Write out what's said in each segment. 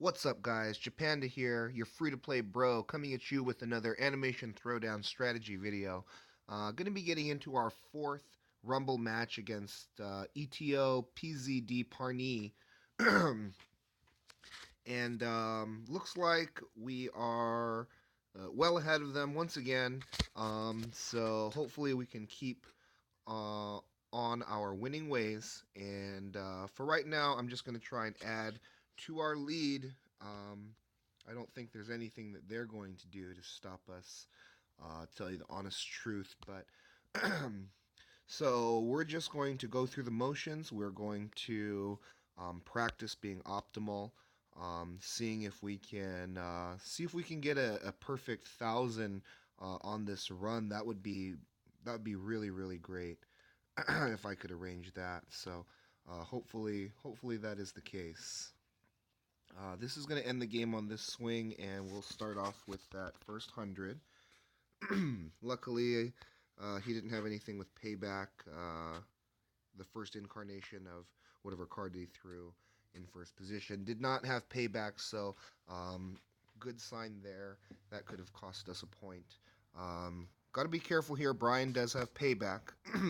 What's up, guys? Japanda here, your free-to-play bro, coming at you with another animation throwdown strategy video. Going to be getting into our fourth Rumble match against ETO, PZD, PARNI. And looks like we are well ahead of them once again. So hopefully we can keep uh, on our winning ways. And for right now, I'm just going to try and add to our lead. I don't think there's anything that they're going to do to stop us. Tell you the honest truth, but so we're just going to go through the motions. We're going to practice being optimal, seeing if we can get a perfect 1,000 on this run. That would be really great if I could arrange that. So hopefully that is the case. This is going to end the game on this swing, and we'll start off with that first 100. Luckily, he didn't have anything with payback. The first incarnation of whatever card he threw in first position did not have payback, so good sign there. That could have cost us a point. Got to be careful here. Brian does have payback.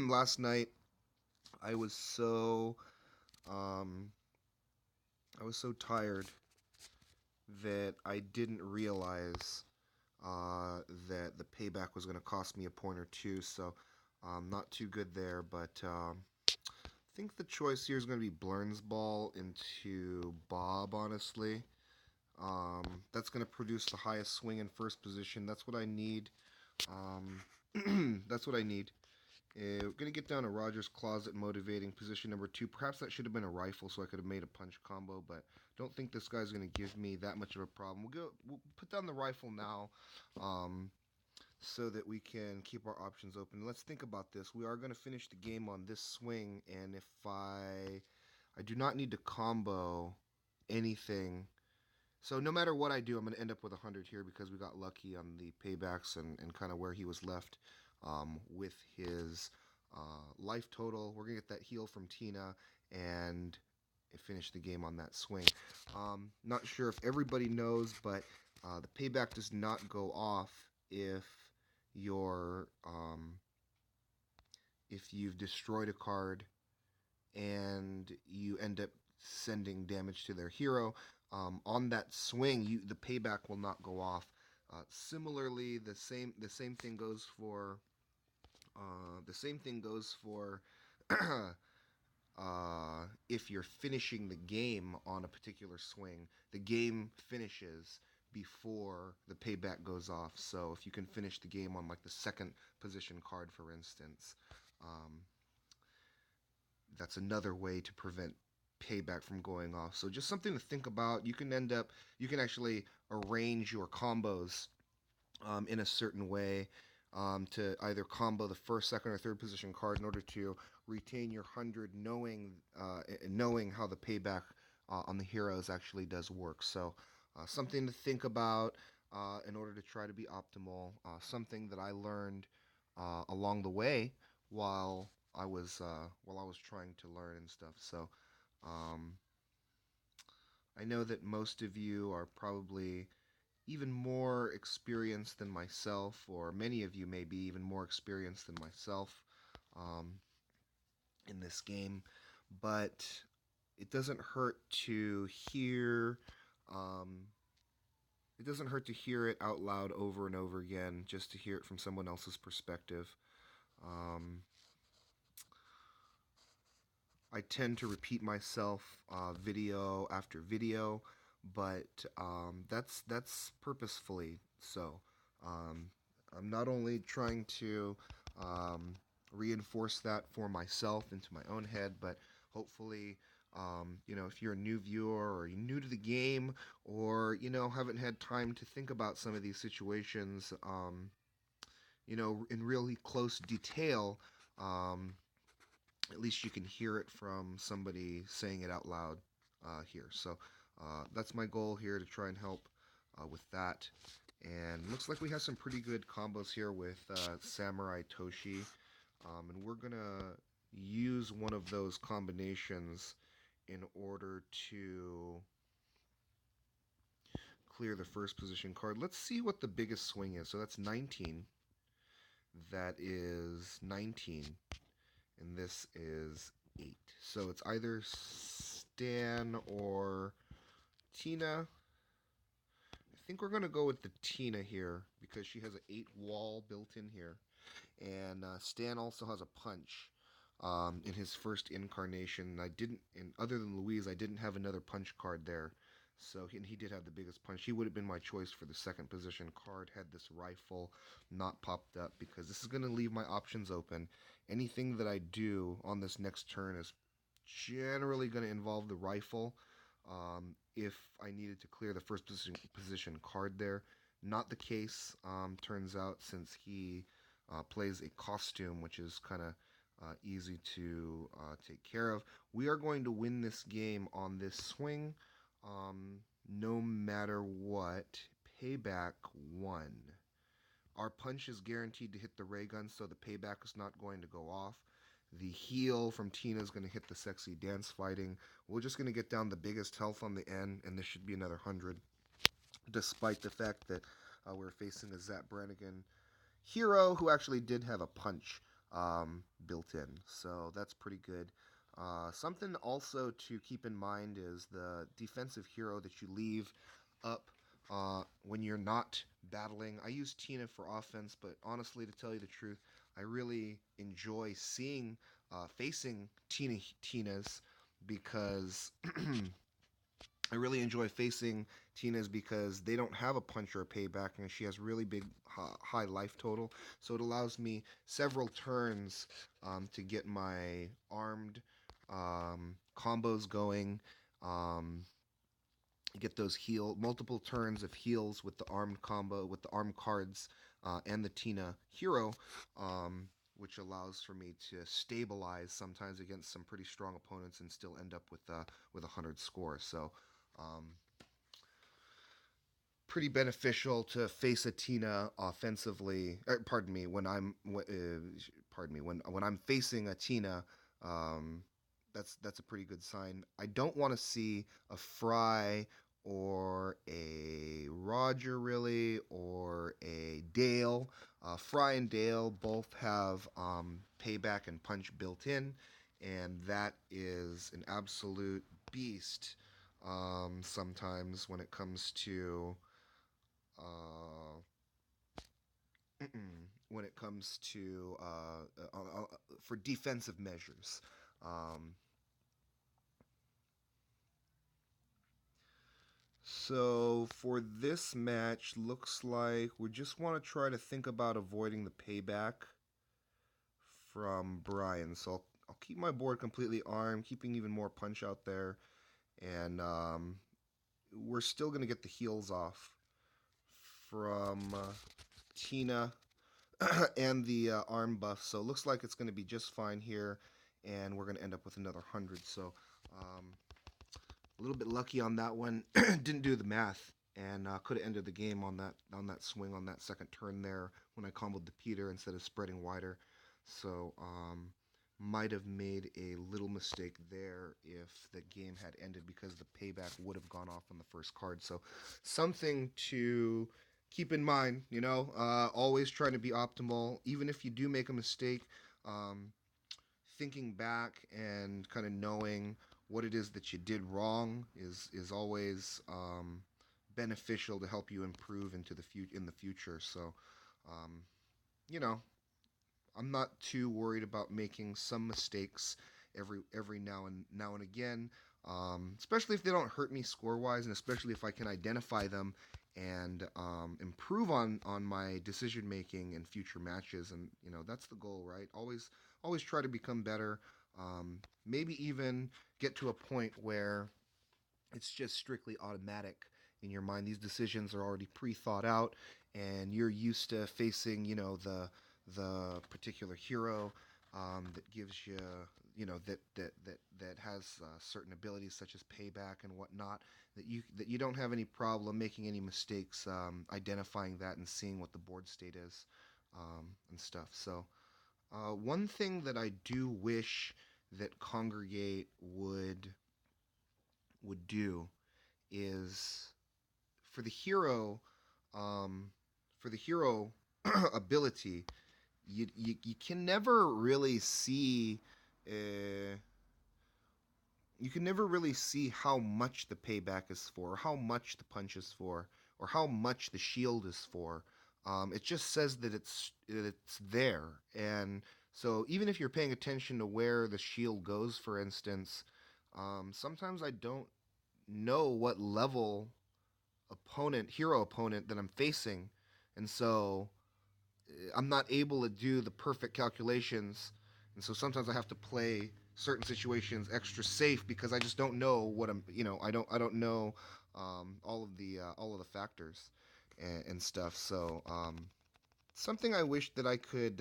Last night, I was so um, I was so tired that I didn't realize that the payback was going to cost me a point or two. So not too good there, but I think the choice here is going to be Blurn's Ball into Bob, honestly. That's going to produce the highest swing in first position. That's what I need. That's what I need. We're going to get down to Roger's Closet, motivating position number 2. Perhaps that should have been a rifle so I could have made a punch combo, but don't think this guy's going to give me that much of a problem. We'll put down the rifle now so that we can keep our options open. Let's think about this. We are going to finish the game on this swing, and if I do not need to combo anything. So no matter what I do, I'm going to end up with 100 here because we got lucky on the paybacks and kind of where he was left with his life total. We're going to get that heal from Tina and finish the game on that swing. Not sure if everybody knows, but the payback does not go off if you're if you've destroyed a card and you end up sending damage to their hero. On that swing, the payback will not go off. Similarly, the same thing goes for if you're finishing the game on a particular swing. The game finishes before the payback goes off. So if you can finish the game on like the second position card, for instance, um, that's another way to prevent payback from going off. So just something to think about. You can actually arrange your combos in a certain way to either combo the first, second, or third position card in order to retain your 100, knowing how the payback on the heroes actually does work. So something to think about in order to try to be optimal. Something that I learned along the way while I was trying to learn and stuff. So um, I know that most of you are probably even more experienced than myself, or many of you may be even more experienced than myself um, in this game. But it doesn't hurt to hear. Um, it doesn't hurt to hear it out loud over and over again, just to hear it from someone else's perspective. Um, I tend to repeat myself video after video, but that's purposefully so. Um, I'm not only trying to um, reinforce that for myself into my own head, but hopefully, if you're a new viewer or you're new to the game, or haven't had time to think about some of these situations, in really close detail. Um, at least you can hear it from somebody saying it out loud here. So that's my goal here, to try and help with that. And looks like we have some pretty good combos here with Samurai Toshi. And we're going to use one of those combinations in order to clear the first position card. Let's see what the biggest swing is. So that's 19. That is 19. And this is 8. So it's either Stan or Tina. I think we're going to go with the Tina here because she has an 8 wall built in here. And Stan also has a punch in his first incarnation. I didn't, and other than Louise, I didn't have another punch card there. So he did have the biggest punch. He would have been my choice for the second position card had this rifle not popped up because this is going to leave my options open. Anything that I do on this next turn is generally going to involve the rifle. If I needed to clear the first position card there, not the case. Turns out since he plays a costume, which is kind of easy to take care of. We are going to win this game on this swing, no matter what. Payback 1. Our punch is guaranteed to hit the ray gun, so the payback is not going to go off. The heal from Tina is going to hit the sexy dance fighting. We're just going to get down the biggest health on the end, and this should be another 100, despite the fact that we're facing a Zap Brannigan hero who actually did have a punch built in. So that's pretty good. Something also to keep in mind is the defensive hero that you leave up when you're not battling. I use Tina for offense, but honestly, to tell you the truth, I really enjoy facing Tinas because I really enjoy facing Tina's because they don't have a punch or a payback, and she has really big high life total. So it allows me several turns to get my armed combos going. Get those multiple turns of heals with the armed combo, with the armed cards and the Tina hero, which allows for me to stabilize sometimes against some pretty strong opponents and still end up with a 100 score. So pretty beneficial to face a Tina offensively. Pardon me, when I'm facing a Tina, that's a pretty good sign. I don't want to see a Fry or a Roger really or a Dale. Fry and Dale both have payback and punch built in, and that is an absolute beast. Sometimes when it comes to when it comes to for defensive measures. So for this match, looks like we just want to try to think about avoiding the payback from Brian. So I'll keep my board completely armed, keeping even more punch out there, and we're still going to get the heals off from Tina and the arm buff. So it looks like it's going to be just fine here, and we're going to end up with another 100. So a little bit lucky on that one. Didn't do the math, and could have ended the game on that swing on that second turn there when I comboed the Peter instead of spreading wider. So might have made a little mistake there if the game had ended because the payback would have gone off on the first card. So something to keep in mind, always trying to be optimal. Even if you do make a mistake, thinking back and kind of knowing what it is that you did wrong is always beneficial to help you improve in the future. So, I'm not too worried about making some mistakes every now and again, especially if they don't hurt me score wise, and especially if I can identify them and improve on my decision making in future matches. And that's the goal, right? Always try to become better. Maybe even get to a point where it's just strictly automatic in your mind. These decisions are already pre-thought out, and you're used to facing, the particular hero that gives you, that has certain abilities such as payback and whatnot. That you don't have any problem making any mistakes, identifying that and seeing what the board state is, and stuff. So, one thing that I do wish that Congregate would do is for the hero, um, for the hero ability, you can never really see. Uh, you can never really see how much the payback is for, or how much the punch is for, or how much the shield is for. It just says that it's there, and so even if you're paying attention to where the shield goes, for instance, sometimes I don't know what level hero opponent that I'm facing, and so I'm not able to do the perfect calculations, and so sometimes I have to play certain situations extra safe because I just don't know what I don't know all of the factors and stuff. So something I wish that I could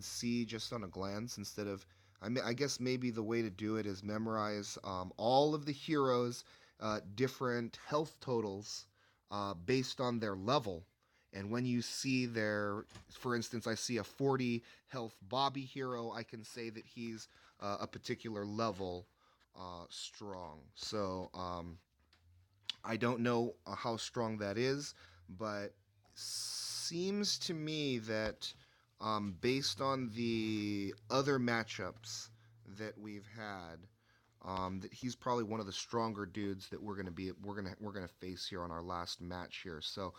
see just on a glance instead of. I guess maybe the way to do it is memorize all of the heroes' different health totals based on their level. And when you see for instance, I see a 40 health Bobby hero, I can say that he's a particular level strong. So I don't know how strong that is, but seems to me that based on the other matchups that we've had, that he's probably one of the stronger dudes that we're gonna face here on our last match here. So,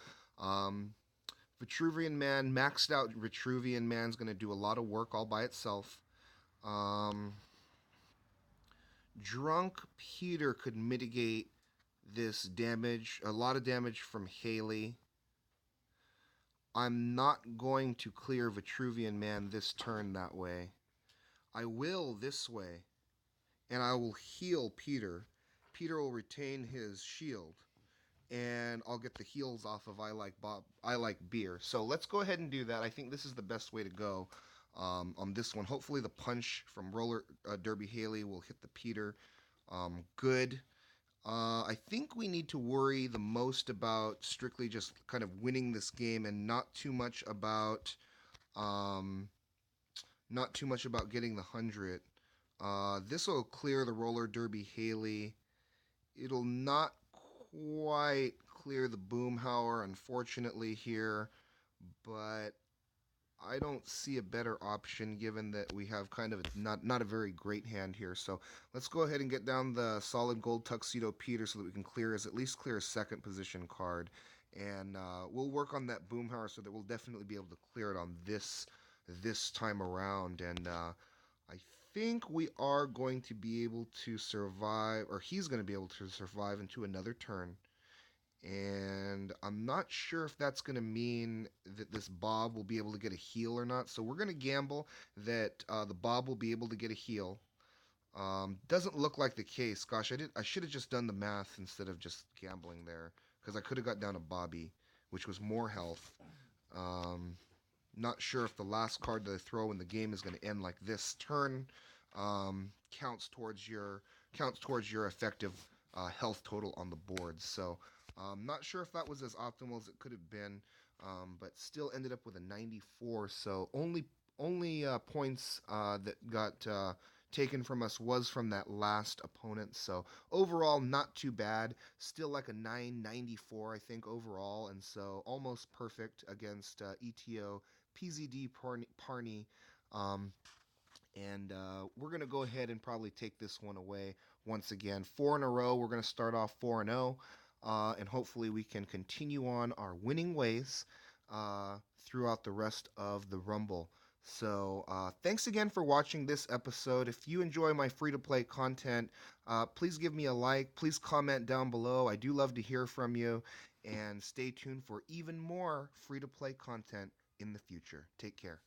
Vitruvian Man, maxed out Vitruvian Man's gonna do a lot of work all by itself. Um, Drunk Peter could mitigate this damage, a lot of damage from Haley. I'm not going to clear Vitruvian Man this turn that way. I will this way, and I will heal Peter. Peter will retain his shield, and I'll get the heals off of I like beer. So let's go ahead and do that. I think this is the best way to go on this one. Hopefully the punch from Roller Derby Haley will hit the Peter good. I think we need to worry the most about strictly just kind of winning this game and um, not too much about getting the 100. This will clear the Roller Derby Haley. It'll not quite clear the Boomhauer, unfortunately, here, but I don't see a better option given that we have kind of not a very great hand here. So let's go ahead and get down the solid gold Tuxedo Peter so that we can at least clear a second position card. And we'll work on that Boomhauer so that we'll definitely be able to clear it on this time around. And I think we are going to be able to survive, or he's going to be able to survive into another turn. And I'm not sure if that's going to mean that this Bob will be able to get a heal or not. So we're going to gamble that the Bob will be able to get a heal. Doesn't look like the case. Gosh, I should have just done the math instead of just gambling there because I could have got down to Bobby, which was more health. Um, Not sure if the last card that I throw in the game is going to end like this turn. Counts towards your effective health total on the board. So not sure if that was as optimal as it could have been, but still ended up with a 94. So only points that got taken from us was from that last opponent. So overall, not too bad. Still like a 994, I think, overall, and so almost perfect against ETO, PZD, PARNI. Um, and we're going to go ahead and probably take this one away once again. 4 in a row. We're going to start off 4-0. And hopefully we can continue on our winning ways throughout the rest of the Rumble. So thanks again for watching this episode. If you enjoy my free-to-play content, please give me a like. Please comment down below. I do love to hear from you. And stay tuned for even more free-to-play content in the future. Take care.